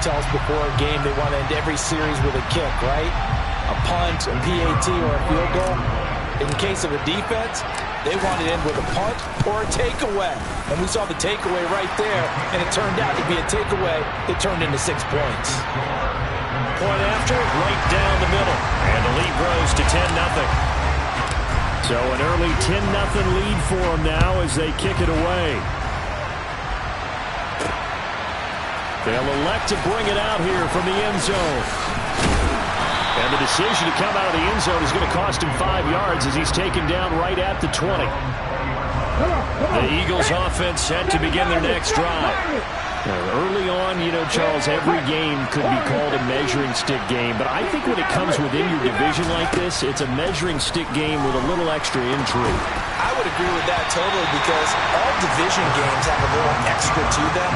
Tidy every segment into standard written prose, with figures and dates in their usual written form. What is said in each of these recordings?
tell us before a game they want to end every series with a kick, right? A punt, a PAT, or a field goal. In case of a defense, they want to end with a punt or a takeaway. And we saw the takeaway right there, and it turned out to be a takeaway that turned into 6 points. Point after, right down the middle. And the lead grows to 10-0. So an early 10-0 lead for them now as they kick it away. They'll elect to bring it out here from the end zone. And the decision to come out of the end zone is going to cost him 5 yards as he's taken down right at the 20. The Eagles offense set to begin their next drive. Early on, you know, Charles, every game could be called a measuring stick game. But I think when it comes within your division like this, it's a measuring stick game with a little extra intrigue. I would agree with that totally because all division games have a little extra to them.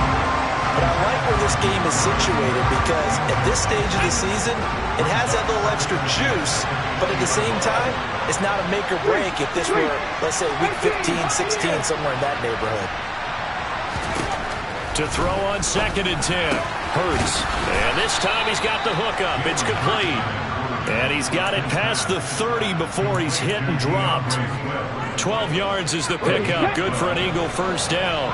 But I like where this game is situated because at this stage of the season, it has that little extra juice. But at the same time, it's not a make or break if this were, let's say, week 15, 16, somewhere in that neighborhood. To throw on 2nd and 10. Hurts. And this time he's got the hook up. It's complete. And he's got it past the 30 before he's hit and dropped. 12 yards is the pickup. Good for an Eagle first down.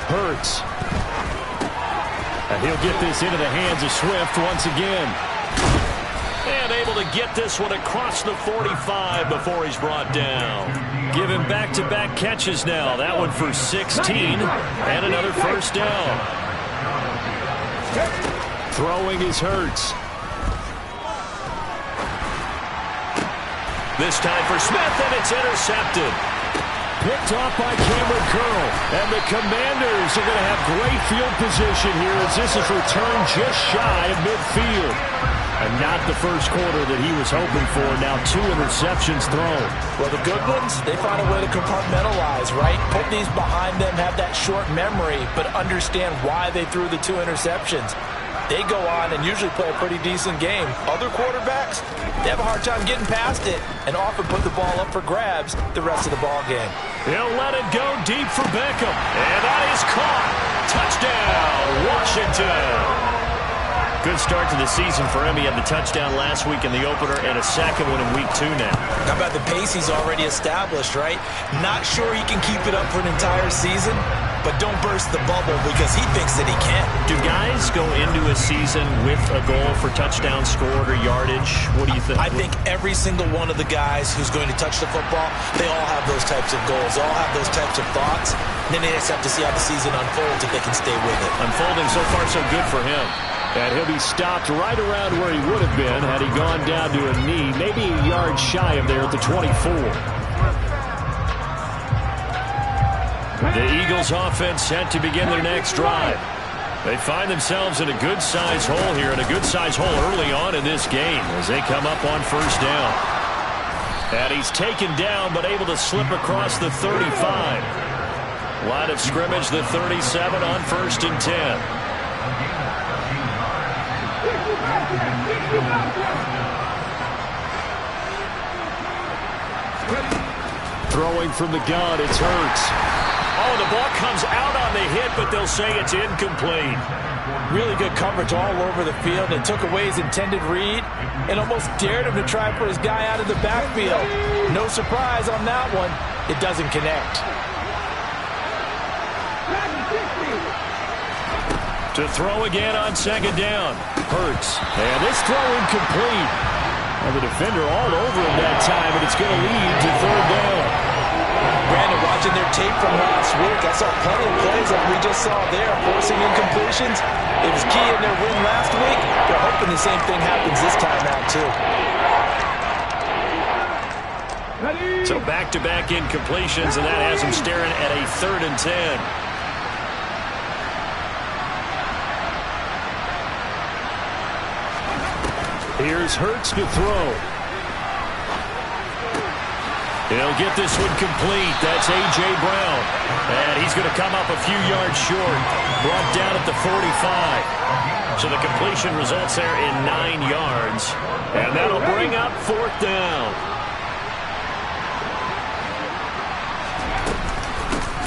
Hurts. And he'll get this into the hands of Swift once again. And able to get this one across the 45 before he's brought down. Give him back-to-back catches now. That one for 16 and another first down. Throwing is Hurts. This time for Smith, and it's intercepted. Picked off by Cameron Curl. And the Commanders are going to have great field position here as this is returned just shy of midfield. And not the first quarter that he was hoping for. Now 2 interceptions thrown. Well, the good ones, they find a way to compartmentalize, right? Put these behind them, have that short memory, but understand why they threw the 2 interceptions. They go on and usually play a pretty decent game. Other quarterbacks, they have a hard time getting past it and often put the ball up for grabs the rest of the ball game. He'll let it go deep for Beckham. And that is caught. Touchdown, Washington. Good start to the season for him. He had the touchdown last week in the opener and a second one in week 2 now. How about the pace he's already established, right? Not sure he can keep it up for an entire season, but don't burst the bubble because he thinks that he can. Do guys go into a season with a goal for touchdown scored or yardage? What do you think? I think every single one of the guys who's going to touch the football, they all have those types of goals. They all have those types of thoughts. And then they just have to see how the season unfolds if they can stay with it. Unfolding so far so good for him. And he'll be stopped right around where he would have been had he gone down to a knee, maybe a yard shy of there at the 24. The Eagles offense set to begin their next drive. They find themselves in a good-sized hole here, and a good-sized hole early on in this game as they come up on first down. And he's taken down but able to slip across the 35. Line of scrimmage, the 37 on 1st and 10. Throwing from the gun, it's Hurts. Oh, the ball comes out on the hit, but they'll say it's incomplete. Really good coverage all over the field. It took away his intended read and almost dared him to try and put his guy out of the backfield. No surprise on that one. It doesn't connect. To throw again on 2nd down. Hurts. And this throw incomplete. And the defender all over him that time, and it's going to lead to 3rd down. Brandon, watching their tape from last week, I saw plenty of plays like we just saw there, forcing incompletions. It was key in their win last week. They're hoping the same thing happens this time out, too. So back-to-back incompletions, and that has them staring at a 3rd and 10. Here's Hurts to throw. He'll get this one complete. That's A.J. Brown. And he's going to come up a few yards short. Brought down at the 45. So the completion results there in 9 yards. And that'll bring up 4th down.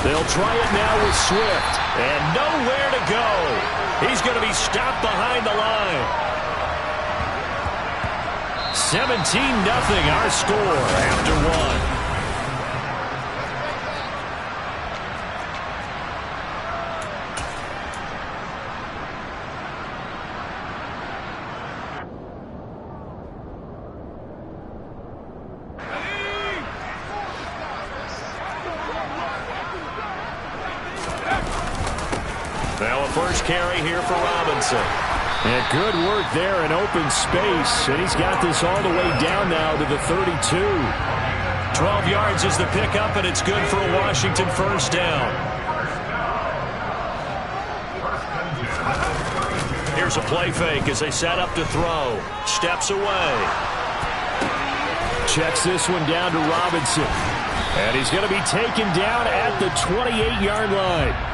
They'll try it now with Swift. And nowhere to go. He's going to be stopped behind the line. 17-0 our score after one. Now a first carry here for Robinson. And good work there in open space. And he's got this all the way down now to the 32. 12 yards is the pickup, and it's good for a Washington first down. Here's a play fake as they set up to throw. Steps away. Checks this one down to Robinson. And he's going to be taken down at the 28-yard line.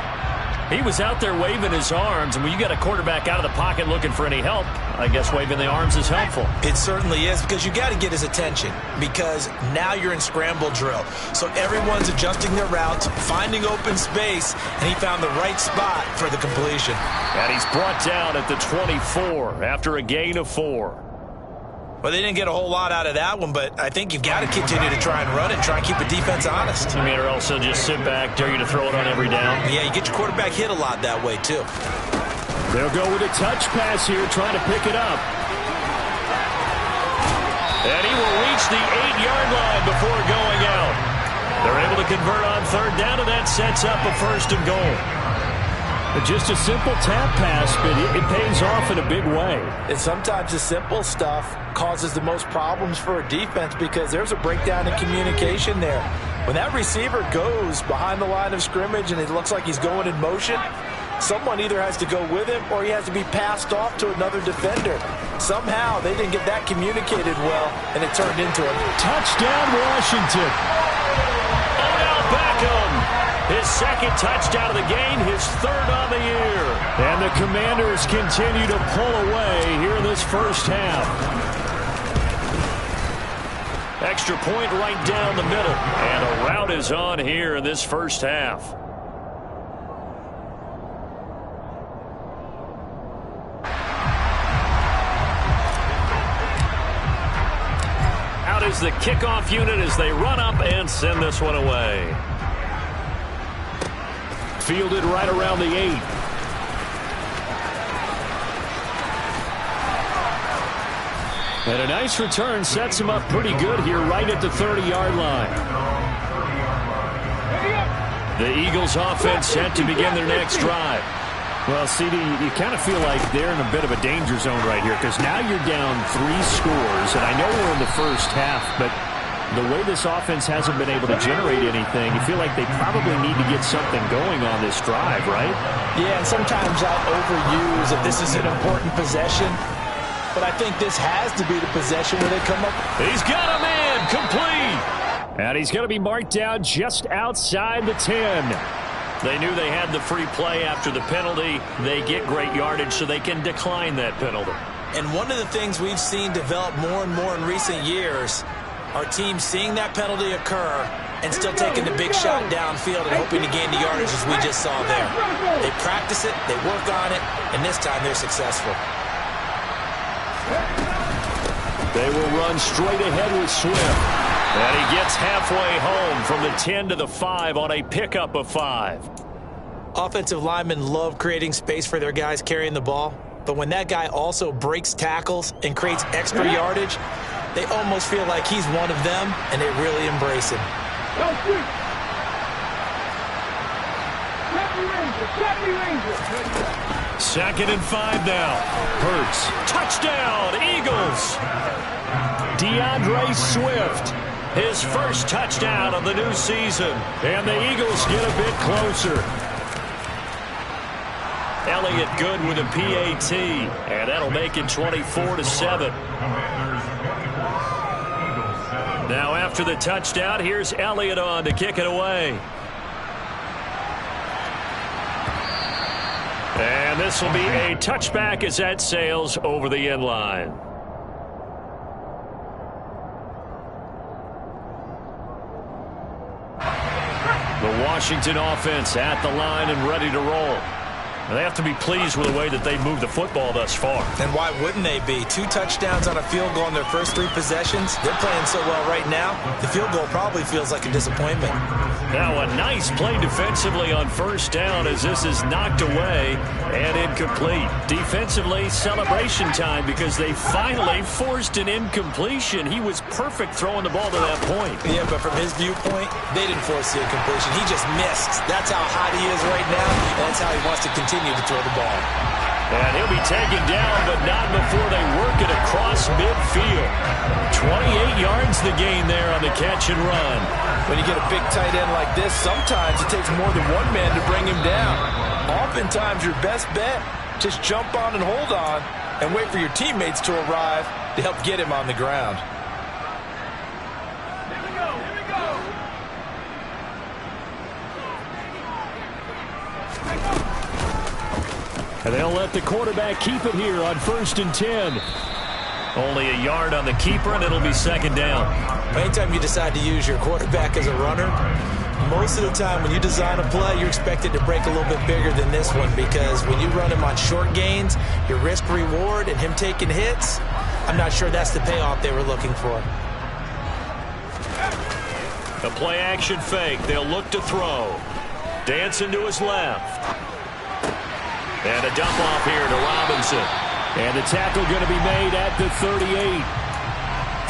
He was out there waving his arms, and when you got a quarterback out of the pocket looking for any help, I guess waving the arms is helpful. It certainly is, because you got to get his attention, because now you're in scramble drill. So everyone's adjusting their routes, finding open space, and he found the right spot for the completion. And he's brought down at the 24 after a gain of 4. Well, they didn't get a whole lot out of that one, but I think you've got to continue to try and run it, try and keep the defense honest. I mean, or else they'll just sit back, dare you to throw it on every down. Yeah, you get your quarterback hit a lot that way, too. They'll go with a touch pass here, trying to pick it up. And he will reach the 8-yard line before going out. They're able to convert on third down, and that sets up a first and goal. Just a simple tap pass, but it pays off in a big way. And sometimes the simple stuff causes the most problems for a defense because there's a breakdown in communication there. When that receiver goes behind the line of scrimmage and it looks like he's going in motion, someone either has to go with him or he has to be passed off to another defender. Somehow they didn't get that communicated well, and it turned into a touchdown, Washington. Odell Beckham. His second touchdown of the game, his third on the year. And the Commanders continue to pull away here in this first half. Extra point right down the middle. And a rout is on here in this first half. Out is the kickoff unit as they run up and send this one away. Fielded right around the 8. And a nice return sets him up pretty good here right at the 30-yard line. The Eagles offense set to begin their next drive. Well, CD, you kind of feel like they're in a bit of a danger zone right here because now you're down 3 scores, and I know we're in the first half, but the way this offense hasn't been able to generate anything, you feel like they probably need to get something going on this drive, right? Yeah, and sometimes I'll overuse if this is an important possession, but I think this has to be the possession where they come up. He's got a man, complete. And he's going to be marked down just outside the 10. They knew they had the free play after the penalty. They get great yardage so they can decline that penalty. And one of the things we've seen develop more and more in recent years, our team seeing that penalty occur and still taking the big shot downfield and hoping to gain the yardage as we just saw there. They practice it, they work on it, and this time they're successful. They will run straight ahead with Swift. And he gets halfway home from the 10 to the 5 on a pickup of 5. Offensive linemen love creating space for their guys carrying the ball, but when that guy also breaks tackles and creates extra yardage, they almost feel like he's one of them, and they really embrace him. Second and 5 now. Hurts. Touchdown, Eagles. DeAndre Swift. His first touchdown of the new season. And the Eagles get a bit closer. Elliott good with a PAT. And that'll make it 24-7. Now after the touchdown, here's Elliott on to kick it away. And this will be a touchback as that sails over the end line. The Washington offense at the line and ready to roll. They have to be pleased with the way that they've moved the football thus far. And why wouldn't they be? 2 touchdowns on a field goal in their first 3 possessions. They're playing so well right now, the field goal probably feels like a disappointment. Now a nice play defensively on first down as this is knocked away and incomplete. Defensively, celebration time because they finally forced an incompletion. He was perfect throwing the ball to that point. Yeah, but from his viewpoint, they didn't force the incompletion. He just missed. That's how hot he is right now, and that's how he wants to continue to throw the ball. And he'll be taken down, but not before they work it across midfield. 28 yards the gain there on the catch and run. When you get a big tight end like this, sometimes it takes more than one man to bring him down. Oftentimes, your best bet, just jump on and hold on and wait for your teammates to arrive to help get him on the ground. And they'll let the quarterback keep it here on 1st and 10. Only a yard on the keeper, and it'll be 2nd down. Anytime you decide to use your quarterback as a runner, most of the time when you design a play, you're expected to break a little bit bigger than this one because when you run him on short gains, your risk-reward and him taking hits, I'm not sure that's the payoff they were looking for. A play-action fake. They'll look to throw. Dancing to his left. And a dump off here to Robinson. And the tackle going to be made at the 38.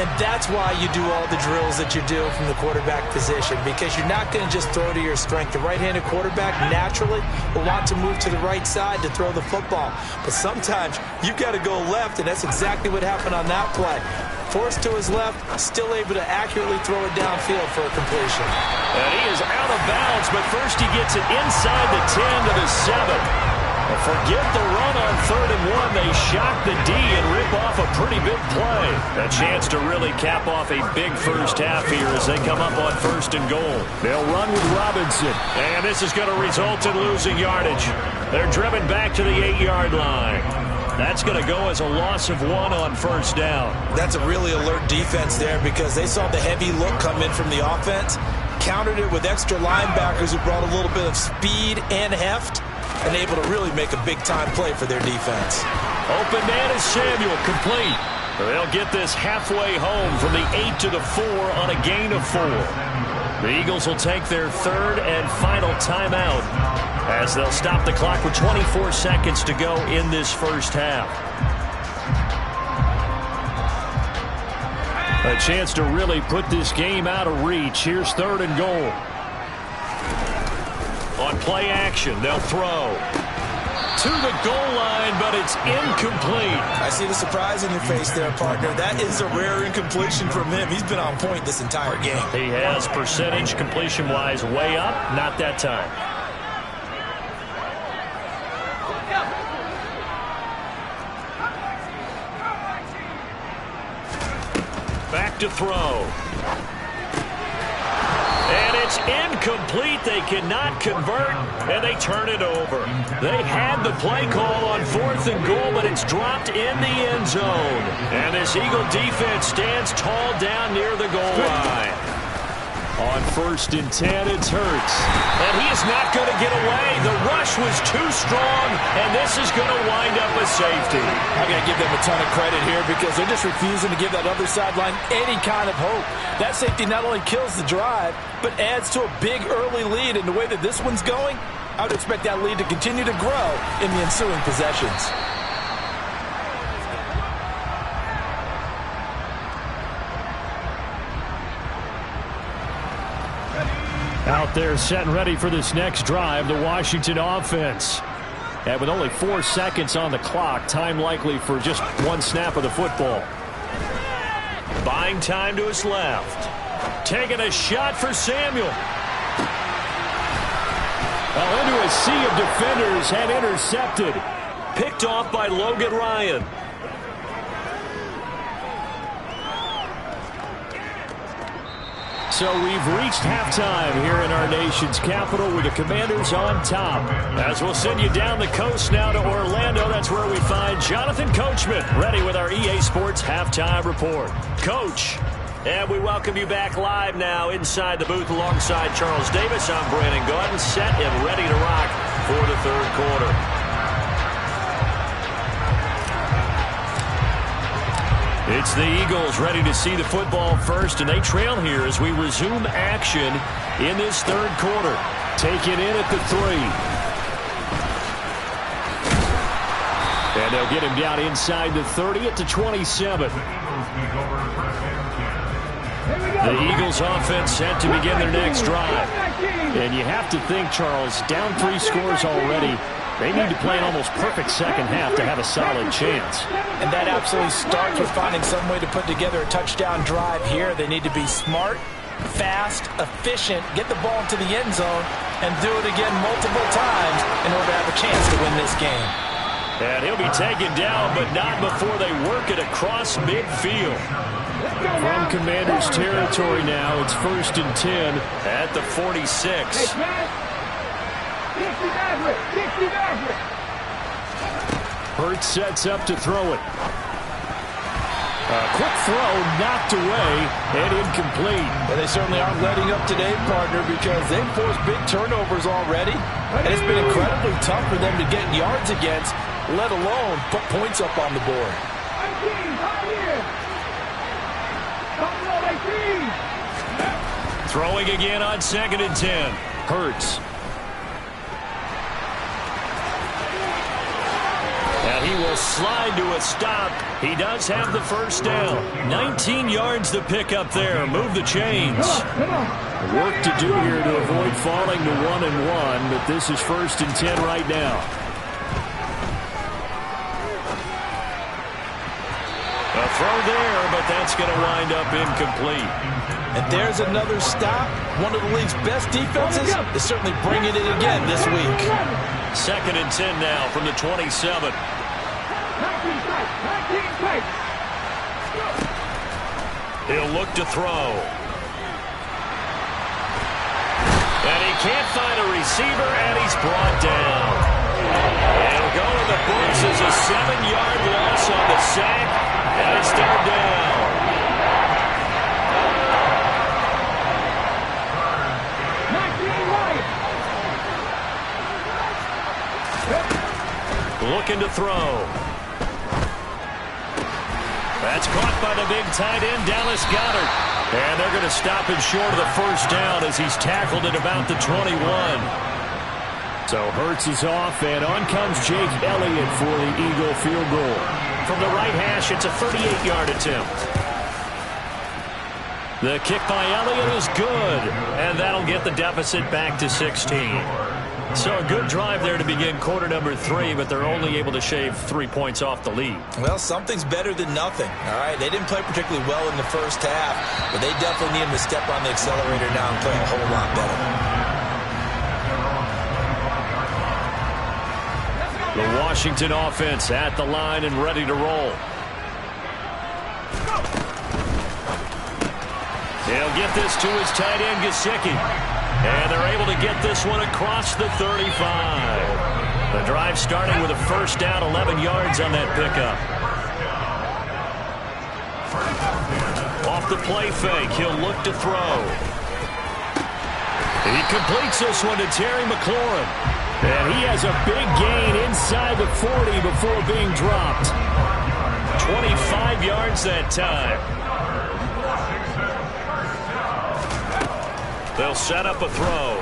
And that's why you do all the drills that you do from the quarterback position, because you're not going to just throw to your strength. The right-handed quarterback naturally will want to move to the right side to throw the football. But sometimes you've got to go left, and that's exactly what happened on that play. Forced to his left, still able to accurately throw it downfield for a completion. And he is out of bounds, but first he gets it inside the 10 to the 7. Forget the run on 3rd and 1. They shock the D and rip off a pretty big play. A chance to really cap off a big first half here as they come up on 1st and goal. They'll run with Robinson. And this is going to result in losing yardage. They're driven back to the 8-yard line. That's going to go as a loss of 1 on 1st down. That's a really alert defense there because they saw the heavy look come in from the offense, countered it with extra linebackers who brought a little bit of speed and heft, and able to really make a big-time play for their defense. Open man is Samuel, complete. They'll get this halfway home from the 8 to the 4 on a gain of 4. The Eagles will take their 3rd and final timeout as they'll stop the clock with 24 seconds to go in this first half. A chance to really put this game out of reach. Here's 3rd and goal. On play action, they'll throw to the goal line, but it's incomplete. I see the surprise in your face there, partner. That is a rare incompletion from him. He's been on point this entire game. He has percentage completion-wise way up, not that time. Back to throw. And it's incomplete. They cannot convert, and they turn it over. They had the play call on 4th and goal, but it's dropped in the end zone. And this Eagle defense stands tall down near the goal line. On 1st and 10, it's Hurts. And he is not going to get away. The rush was too strong, and this is going to wind up a safety. I got to give them a ton of credit here because they're just refusing to give that other sideline any kind of hope. That safety not only kills the drive, but adds to a big early lead. And the way that this one's going, I would expect that lead to continue to grow in the ensuing possessions. Out there set and ready for this next drive, the Washington offense. And with only 4 seconds on the clock, time likely for just 1 snap of the football. Buying time to his left. Taking a shot for Samuel. Well, into a sea of defenders and intercepted. Picked off by Logan Ryan. So we've reached halftime here in our nation's capital with the Commanders on top. As we'll send you down the coast now to Orlando, that's where we find Jonathan Coachman ready with our EA Sports Halftime Report. Coach. And we welcome you back live now inside the booth alongside Charles Davis. I'm Brandon Gaudin, set and ready to rock for the third quarter. It's the Eagles ready to see the football first, and they trail here as we resume action in this third quarter. Taken in at the 3. And they'll get him down inside the 30 at the 27. The Eagles offense set to begin their next drive. And you have to think, Charles, down 3 scores already. They need to play an almost perfect second half to have a solid chance. And that absolutely starts with finding some way to put together a touchdown drive here. They need to be smart, fast, efficient, get the ball into the end zone, and do it again multiple times in order to have a chance to win this game. And he'll be taken down, but not before they work it across midfield. From Commander's territory now, it's 1st and 10 at the 46. Hurts sets up to throw it. A quick throw knocked away and incomplete. Well, they certainly aren't letting up today, partner, because they've forced big turnovers already. And it's been incredibly tough for them to get yards against, let alone put points up on the board. Throwing again on 2nd and 10. Hurts. And he will slide to a stop. He does have the first down. 19 yards to pick up there. Move the chains. Work to do here to avoid falling to 1-1, but this is 1st and 10 right now. A throw there, but that's going to wind up incomplete. And there's another stop. One of the league's best defenses is certainly bringing it again this week. 2nd and 10 now from the 27. He'll look to throw. And he can't find a receiver, and he's brought down. It'll go in the books as a 7-yard loss on the sack, and it's 3rd down. Looking to throw. That's caught by the big tight end, Dallas Goedert. And they're going to stop him short of the first down as he's tackled at about the 21. So Hurts is off, and on comes Jake Elliott for the Eagle field goal. From the right hash, it's a 38-yard attempt. The kick by Elliott is good, and that'll get the deficit back to 16. So a good drive there to begin quarter number 3, but they're only able to shave 3 points off the lead. Well, something's better than nothing, all right? They didn't play particularly well in the first half, but they definitely need them to step on the accelerator now and play a whole lot better. The Washington offense at the line and ready to roll. He'll get this to his tight end, Gesicki. And they're able to get this one across the 35. The drive starting with a first down, 11 yards on that pickup. Off the play fake, he'll look to throw. He completes this one to Terry McLaurin. And he has a big gain inside the 40 before being dropped. 25 yards that time. They'll set up a throw.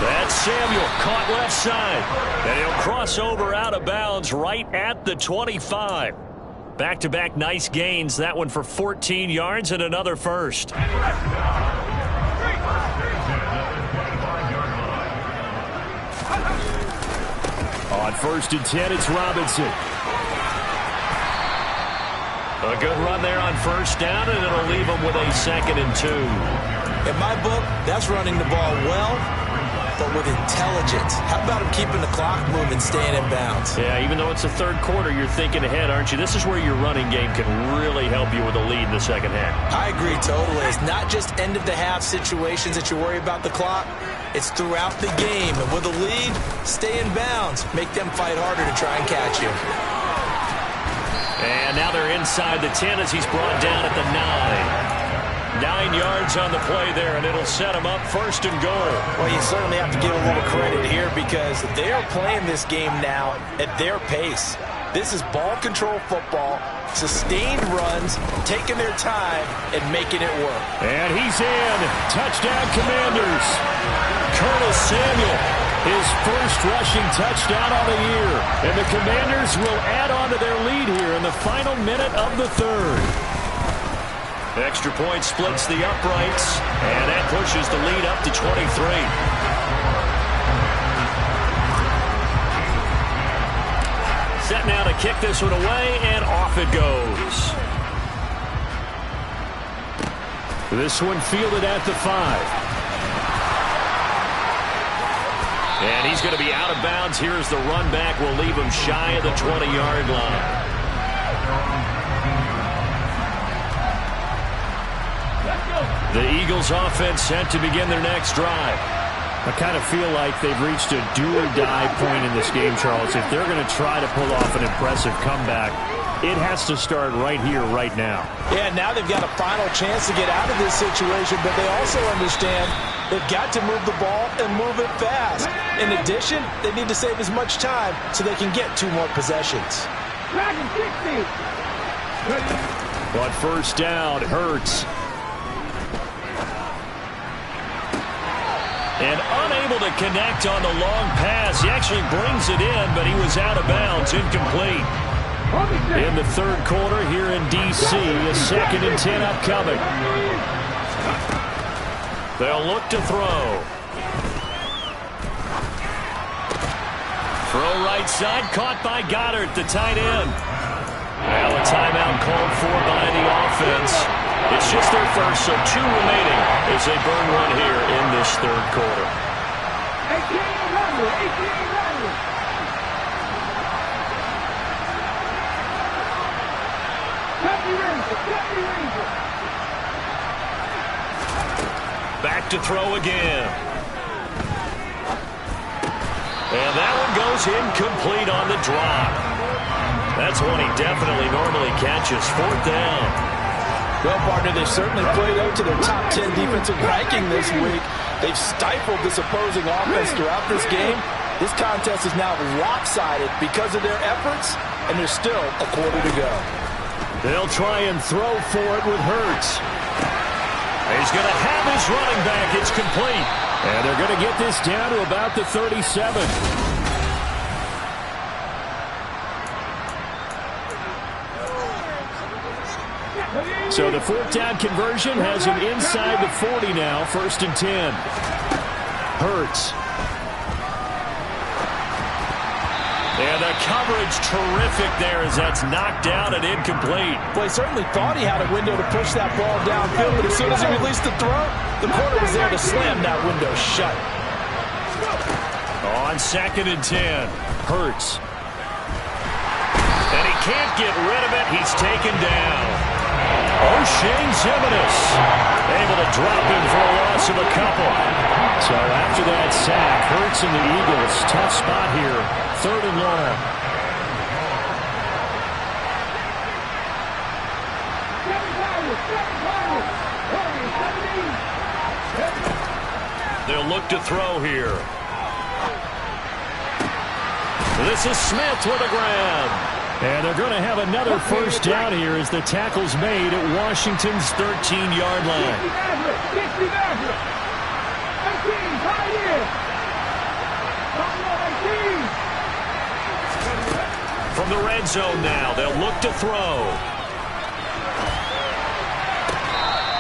That's Samuel, caught left side. And he'll cross over out of bounds right at the 25. Back-to-back nice gains. That one for 14 yards and another first. On 1st and 10, it's Robinson. A good run there on first down, and it'll leave them with a 2nd and 2. In my book, that's running the ball well, but with intelligence. How about him keeping the clock moving, staying in bounds? Yeah, even though it's the third quarter, you're thinking ahead, aren't you? This is where your running game can really help you with a lead in the second half. I agree totally. It's not just end-of-the-half situations that you worry about the clock. It's throughout the game. And with a lead, stay in bounds. Make them fight harder to try and catch you. And now they're inside the 10 as he's brought down at the 9. 9 yards on the play there, and it'll set him up 1st and goal. Well, you certainly have to give a little credit here because they are playing this game now at their pace. This is ball control football, sustained runs, taking their time, and making it work. And he's in. Touchdown, Commanders. Curtis Samuel, his first rushing touchdown on the year. And the Commanders will add on to their lead here in the final minute of the 3rd. Extra point splits the uprights, and that pushes the lead up to 23. Set now to kick this one away, and off it goes. This one fielded at the 5. And he's going to be out of bounds. Here's the run back. Will leave him shy of the 20-yard line. The Eagles offense set to begin their next drive. I kind of feel like they've reached a do-or-die point in this game, Charles. If they're going to try to pull off an impressive comeback, it has to start right here, right now. Yeah, now they've got a final chance to get out of this situation, but they also understand they've got to move the ball and move it fast. In addition, they need to save as much time so they can get 2 more possessions. But 1st down hurts. And unable to connect on the long pass. He actually brings it in, but he was out of bounds, incomplete. In the 3rd quarter here in D.C., a 2nd and 10 upcoming. They'll look to throw. Throw right side, caught by Goddard, the tight end. Now a timeout called for by the offense. It's just their first, so 2 remaining as they burn one here in this 3rd quarter. 18 Back to throw again. And that one goes incomplete on the drop. That's one he definitely normally catches. 4th down. Well, partner, they've certainly played up to their top 10 defensive ranking this week. They've stifled this opposing offense throughout this game. This contest is now lopsided because of their efforts, and there's still a quarter to go. They'll try and throw for it with Hurts. He's going to have his running back. It's complete. And they're going to get this down to about the 37. So the 4th down conversion has him inside the 40 now. 1st and 10. Hurts. And the coverage terrific there as that's knocked down and incomplete. Well, he certainly thought he had a window to push that ball downfield, but as soon as he released the throw, the corner was there to slam that window shut. On 2nd and 10. Hurts. And he can't get rid of it. He's taken down. O'Shea Ziminis able to drop him for a loss of a couple. So after that sack, Hurts and the Eagles, tough spot here. 3rd and long. They'll look to throw here. This is Smith with a grab. And they're going to have another 1st down here as the tackle's made at Washington's 13-yard line. From the red zone now, they'll look to throw.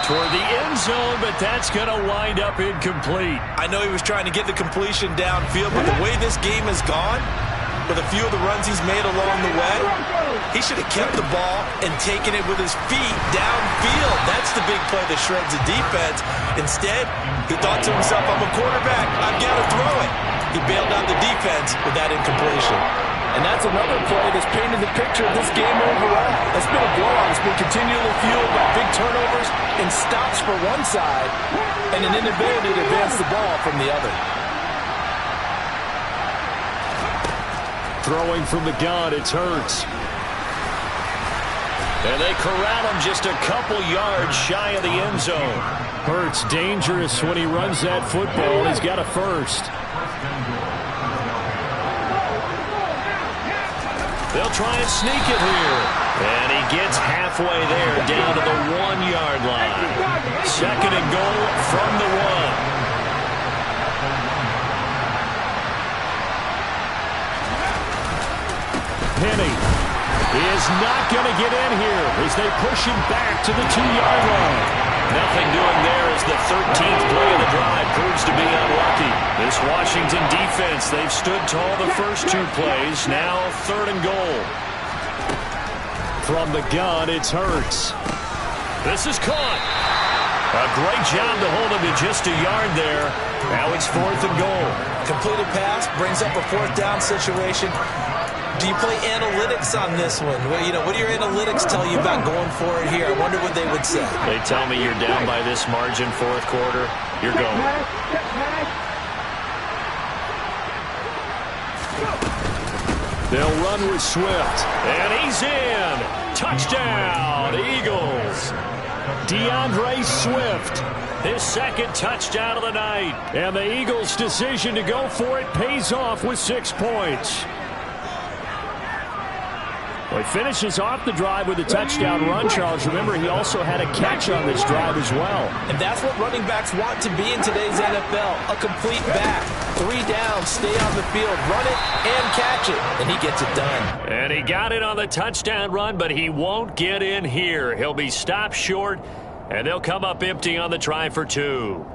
Toward the end zone, but that's going to wind up incomplete. I know he was trying to get the completion downfield, but the way this game has gone, with a few of the runs he's made along the way, he should have kept the ball and taken it with his feet downfield. That's the big play that shreds the defense. Instead, he thought to himself, I'm a quarterback, I've got to throw it. He bailed out the defense with that incompletion. And that's another play that's painted the picture of this game overall. It's been a blowout. It's been continually fueled by big turnovers and stops for one side and an inability to advance the ball from the other. Throwing from the gun, it's Hurts. And they corral him just a couple yards shy of the end zone. Hurts dangerous when he runs that football. He's got a first. They'll try and sneak it here. And he gets halfway there, down to the 1-yard line. Second and goal from the 1. Penny is not going to get in here as they push him back to the 2-yard line. Nothing doing there as the 13th play of the drive proves to be unlucky. This Washington defense, they've stood tall the first 2 plays. Now third and goal. From the gun, it's Hurts. This is caught. A great job to hold him to just a yard there. Now it's fourth and goal. Completed pass brings up a fourth down situation. Do you play analytics on this one? Well, what do your analytics tell you about going for it here? I wonder what they would say. They tell me you're down by this margin, fourth quarter. You're going. They'll run with Swift. And he's in. Touchdown, Eagles. DeAndre Swift. His second touchdown of the night. And the Eagles' decision to go for it pays off with 6 points. Well, he finishes off the drive with a touchdown run, Charles. Remember, he also had a catch on this drive as well. And that's what running backs want to be in today's NFL. A complete back. 3 downs, stay on the field, run it, and catch it. And he gets it done. And he got it on the touchdown run, but he won't get in here. He'll be stopped short, and they'll come up empty on the try for 2.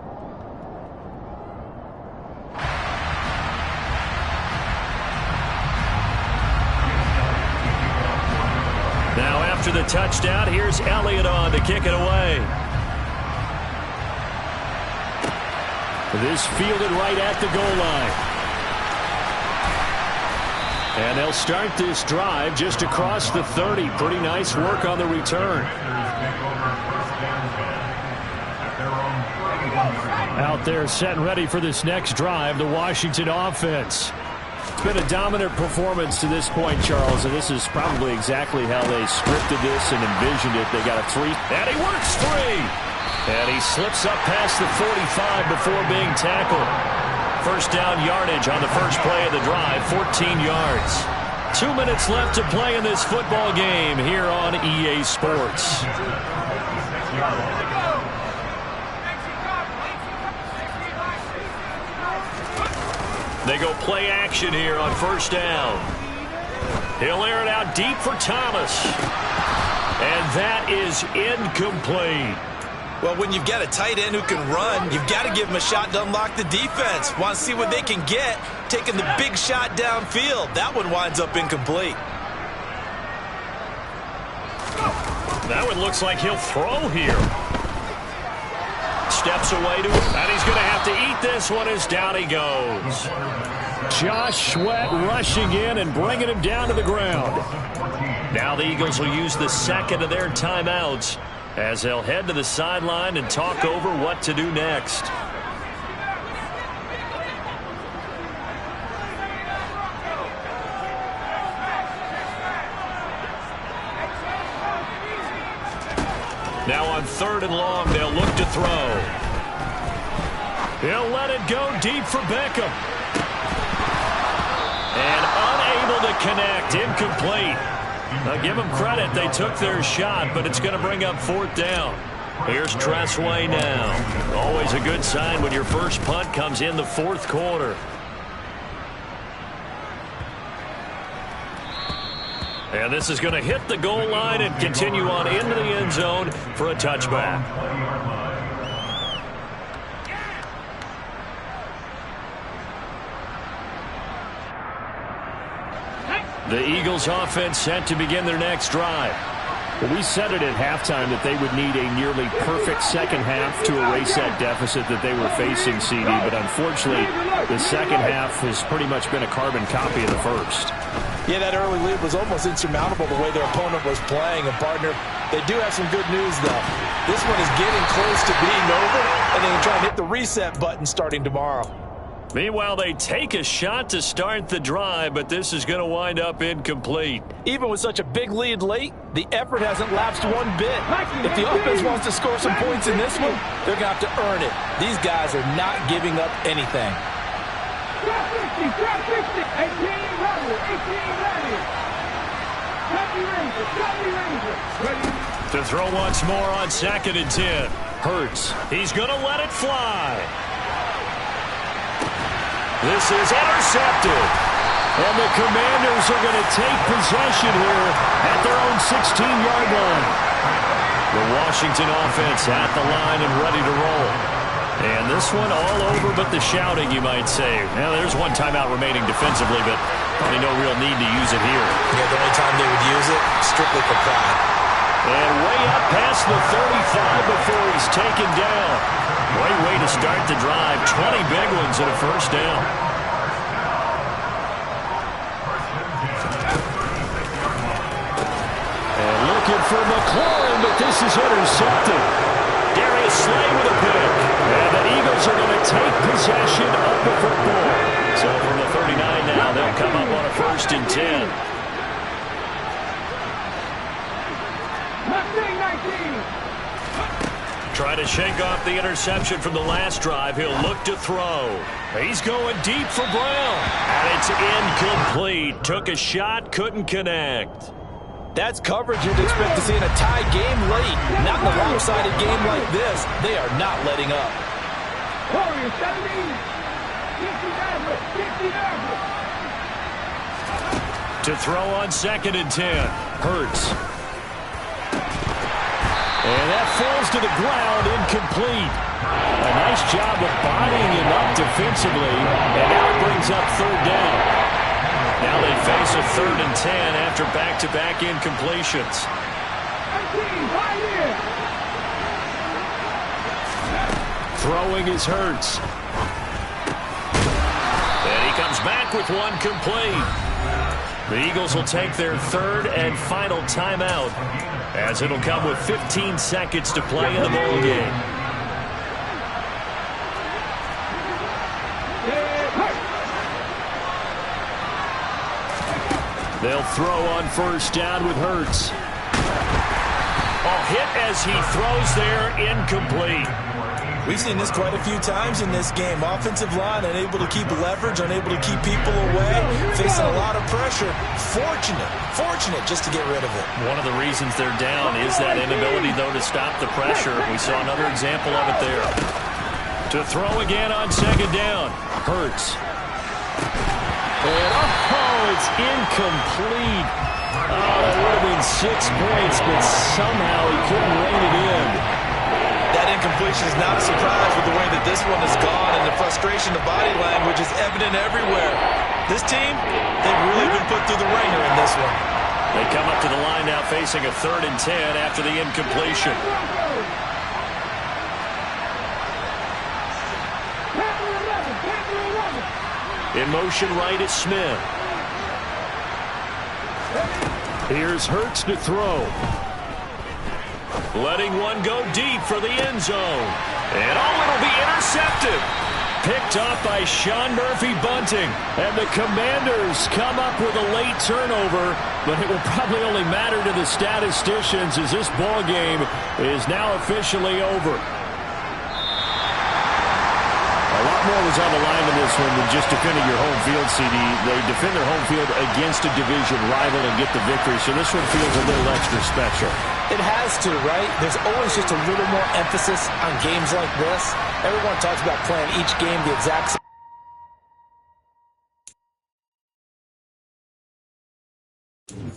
Now after the touchdown, here's Elliott on to kick it away. This fielded right at the goal line. And they'll start this drive just across the 30. Pretty nice work on the return. Out there set and ready for this next drive, the Washington offense. It's been a dominant performance to this point, Charles, and this is probably exactly how they scripted this and envisioned it. They got a 3. And he works 3. And he slips up past the 45 before being tackled. First down yardage on the first play of the drive, 14 yards. 2 minutes left to play in this football game here on EA Sports. They go play action here on first down. He'll air it out deep for Thomas. And that is incomplete. Well, when you've got a tight end who can run, you've got to give him a shot to unlock the defense. Want to see what they can get, taking the big shot downfield. That one winds up incomplete. That one looks like he'll throw here. Steps away to him, and he's going to have to eat this one as down he goes. Josh Sweat rushing in and bringing him down to the ground. Now the Eagles will use the second of their timeouts as they'll head to the sideline and talk over what to do next. Now on third and long, they'll look to throw. He'll let it go deep for Beckham. And unable to connect, incomplete. Now give them credit, they took their shot, but it's going to bring up fourth down. Here's Tressway now. Always a good sign when your first punt comes in the fourth quarter. And this is going to hit the goal line and continue on into the end zone for a touchback. The Eagles offense set to begin their next drive. Well, we said it at halftime that they would need a nearly perfect second half to erase that deficit that they were facing, CD. But unfortunately, the second half has pretty much been a carbon copy of the first. Yeah, that early lead was almost insurmountable the way their opponent was playing. And, partner, they do have some good news, though. This one is getting close to being over, and they can try and hit the reset button starting tomorrow. Meanwhile, they take a shot to start the drive, but this is going to wind up incomplete. Even with such a big lead late, the effort hasn't lapsed one bit. If the offense wants to score some points in this one, they're going to have to earn it. These guys are not giving up anything. To throw once more on 2nd and 10. Hurts. He's going to let it fly. This is intercepted. And the Commanders are going to take possession here at their own 16-yard line. The Washington offense at the line and ready to roll. And this one all over but the shouting, you might say. Now, there's one timeout remaining defensively, but probably no real need to use it here. Yeah, the only time they would use it, strictly for pride. And way up past the 35 before he's taken down. Great way to start the drive. 20 big ones and a first down. And looking for McLaurin, but this is intercepted. Darius Slay with a pick. And the Eagles are going to take possession of the football. So from the 39 now, they'll come up on a 1st and 10. Try to shake off the interception from the last drive. He'll look to throw. He's going deep for Brown. And it's incomplete. Took a shot, couldn't connect. That's coverage you'd expect to see in a tie game late. Not in a lopsided game like this. They are not letting up. To throw on 2nd and 10. Hurts. And that falls to the ground, incomplete. A nice job of bodying him up defensively, and now it brings up 3rd down. Now they face a 3rd and 10 after back-to-back incompletions. Throwing is Hurts. And he comes back with one complete. The Eagles will take their 3rd and final timeout, as it'll come with 15 seconds to play in the ball game. They'll throw on 1st down with Hurts. A hit as he throws there, incomplete. We've seen this quite a few times in this game. Offensive line unable to keep leverage, unable to keep people away, facing a lot of pressure. Fortunate just to get rid of it. One of the reasons they're down is that inability, though, to stop the pressure. We saw another example of it there. To throw again on 2nd down. Hurts. And it's incomplete. Oh, that would have been 6 points, but somehow he couldn't rein it in. That incompletion is not a surprise with the way that this one has gone, and the frustration, the body language is evident everywhere. This team, they've really been put through the ringer in this one. They come up to the line now facing a 3rd and 10 after the incompletion. In motion right is Smith. Here's Hurts to throw. Letting one go deep for the end zone. And it'll be intercepted. Picked off by Sean Murphy-Bunting. And the Commanders come up with a late turnover, but it will probably only matter to the statisticians as this ball game is now officially over. A lot more was on the line in this one than just defending your home field, CD. They defend their home field against a division rival and get the victory, so this one feels a little extra special. It has to, right? There's always just a little more emphasis on games like this. Everyone talks about playing each game the exact same.